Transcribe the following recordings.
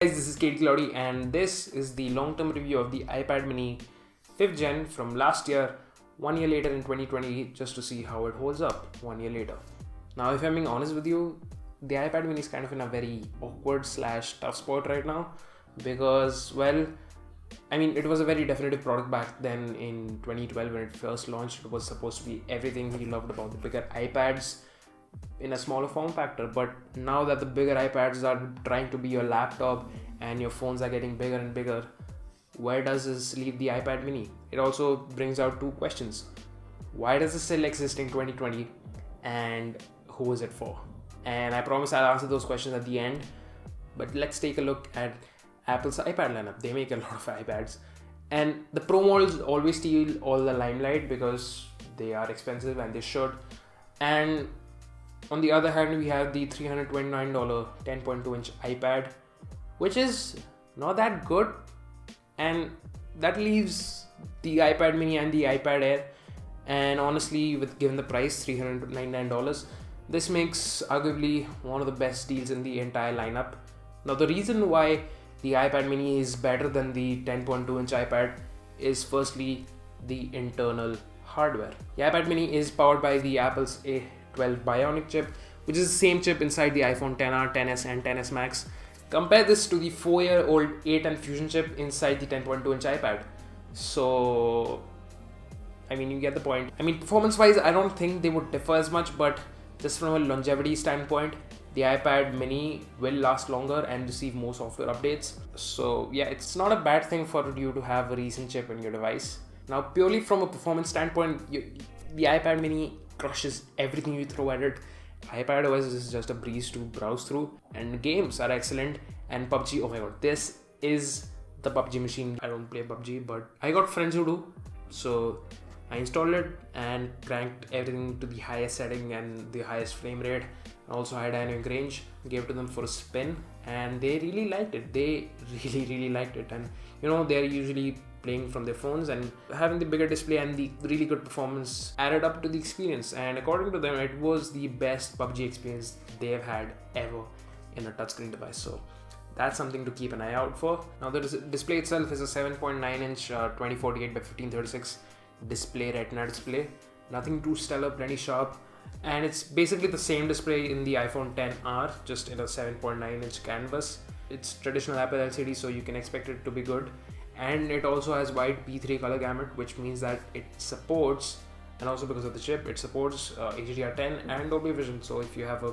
Guys, this is KDCloudy and this is the long-term review of the iPad mini 5th gen from last year, 1 year later in 2020, just to see how it holds up 1 year later. Now, if I'm being honest with you, the iPad mini is kind of in a very awkward / tough spot right now because, well, I mean, it was a very definitive product back then in 2012 when it first launched. It was supposed to be everything we loved about the bigger iPads in a smaller form factor, but now that the bigger iPads are trying to be your laptop and your phones are getting bigger and bigger, where does this leave the iPad mini? It also brings out two questions. Why does it still exist in 2020 and who is it for? And I promise I'll answer those questions at the end, but let's take a look at Apple's iPad lineup. They make a lot of iPads and the Pro models always steal all the limelight because they are expensive and they should. And on the other hand, we have the $329 10.2-inch iPad, which is not that good, and that leaves the iPad mini and the iPad Air. And honestly, given the price, $399, this makes arguably one of the best deals in the entire lineup. Now, the reason why the iPad mini is better than the 10.2-inch iPad is firstly the internal hardware. The iPad mini is powered by the Apple's A12 Bionic chip, which is the same chip inside the iPhone XR, XS and XS Max. Compare this to the 4-year-old A10 Fusion chip inside the 10.2-inch iPad. So, I mean, you get the point. I mean, performance-wise, I don't think they would differ as much, but just from a longevity standpoint, the iPad mini will last longer and receive more software updates. So yeah, it's not a bad thing for you to have a recent chip in your device. Now, purely from a performance standpoint, the iPad mini crushes everything you throw at it. iPad OS is just a breeze to browse through, and games are excellent. And PUBG, oh my god, this is the PUBG machine. I don't play PUBG, but I got friends who do. So I installed it and cranked everything to the highest setting and the highest frame rate. Also high dynamic range, gave it to them for a spin and they really liked it. They really liked it. And you know, they're usually playing from their phones, and having the bigger display and the really good performance added up to the experience. And according to them, it was the best PUBG experience they've had ever in a touchscreen device. So that's something to keep an eye out for. Now, the display itself is a 7.9-inch 2048 by 1536 display retina display. Nothing too stellar, plenty sharp. And it's basically the same display in the iPhone XR, just in a 7.9-inch canvas. It's traditional Apple LCD, so you can expect it to be good. And it also has wide P3 color gamut, which means that it supports, and also because of the chip, it supports HDR10 and Dolby Vision. So if you have a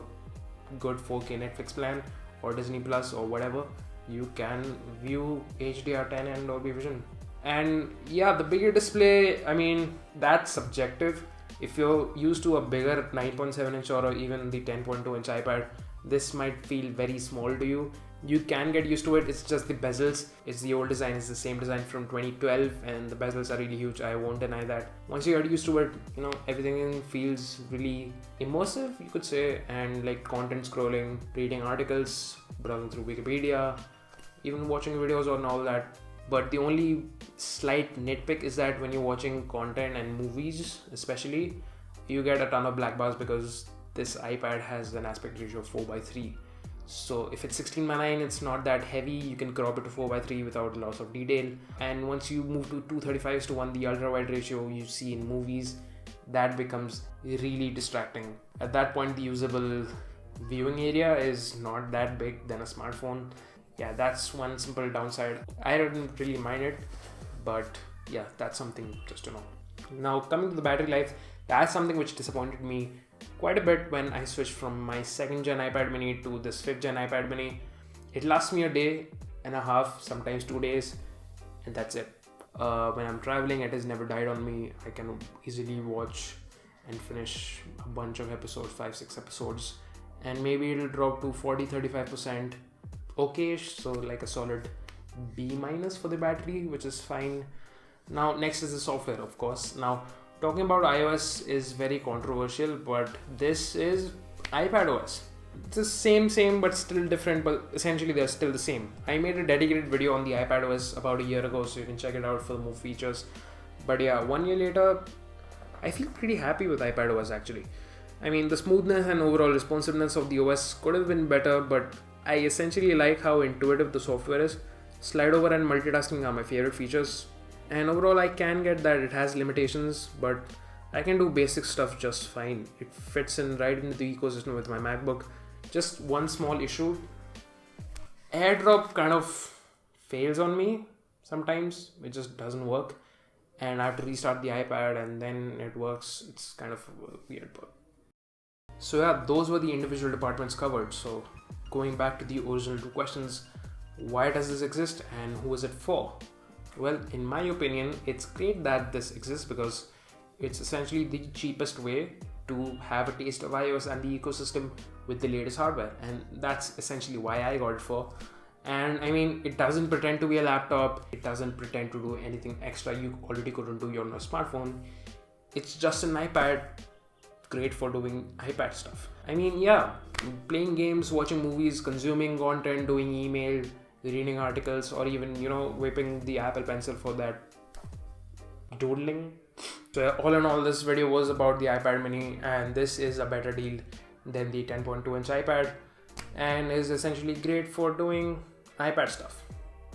good 4K Netflix plan or Disney Plus or whatever, you can view HDR10 and Dolby Vision. And yeah, the bigger display, I mean, that's subjective. If you're used to a bigger 9.7-inch or even the 10.2-inch iPad, this might feel very small to you. You can get used to it. It's just the bezels. It's the old design. It's the same design from 2012 and the bezels are really huge. I won't deny that. Once you get used to it, you know, everything feels really immersive, you could say, and like content scrolling, reading articles, browsing through Wikipedia, even watching videos and all that. But the only slight nitpick is that when you're watching content and movies especially, you get a ton of black bars because this iPad has an aspect ratio of 4:3. So if it's 16:9, it's not that heavy. You can crop it to 4:3 without loss of detail. And once you move to 235:1, the ultra wide ratio you see in movies, that becomes really distracting. At that point, the usable viewing area is not that big than a smartphone. Yeah, that's one simple downside. I didn't really mind it, but yeah, that's something just to know. Now, coming to the battery life, that's something which disappointed me quite a bit when I switched from my 2nd gen iPad mini to this 5th gen iPad mini. It lasts me a day and a half, sometimes 2 days, and that's it. When I'm traveling, it has never died on me. I can easily watch and finish a bunch of episodes, 5-6 episodes, and maybe it'll drop to 40-35%. Okay-ish, so like a solid B- for the battery, which is fine. Now, next is the software, of course. Now, talking about iOS is very controversial, but this is iPad OS. It's the same, but still different, but essentially they're still the same. I made a dedicated video on the iPad OS about a year ago, so you can check it out for more features. But yeah, 1 year later, I feel pretty happy with iPad OS actually. I mean, the smoothness and overall responsiveness of the OS could have been better, but I essentially like how intuitive the software is. Slide over and multitasking are my favorite features. And overall, I can get that it has limitations, but I can do basic stuff just fine. It fits in right into the ecosystem with my MacBook. Just one small issue. AirDrop kind of fails on me sometimes. It just doesn't work. And I have to restart the iPad and then it works. It's kind of a weird bug. So yeah, those were the individual departments covered. So going back to the original two questions, why does this exist and who is it for? Well, in my opinion, it's great that this exists because it's essentially the cheapest way to have a taste of iOS and the ecosystem with the latest hardware. And that's essentially why I got it for. And I mean, it doesn't pretend to be a laptop. It doesn't pretend to do anything extra you already couldn't do on your smartphone. It's just an iPad, great for doing iPad stuff. I mean, yeah, playing games, watching movies, consuming content, doing email, reading articles, or even, whipping the Apple Pencil for that doodling. So all in all, this video was about the iPad mini, and this is a better deal than the 10.2-inch iPad and is essentially great for doing iPad stuff.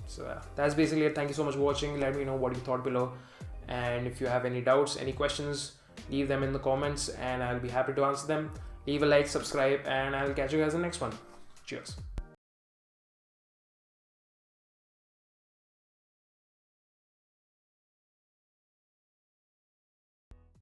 So that's basically it. Thank you so much for watching. Let me know what you thought below, and if you have any doubts, any questions, leave them in the comments and I'll be happy to answer them. Leave a like, subscribe, and I'll catch you guys in the next one. Cheers.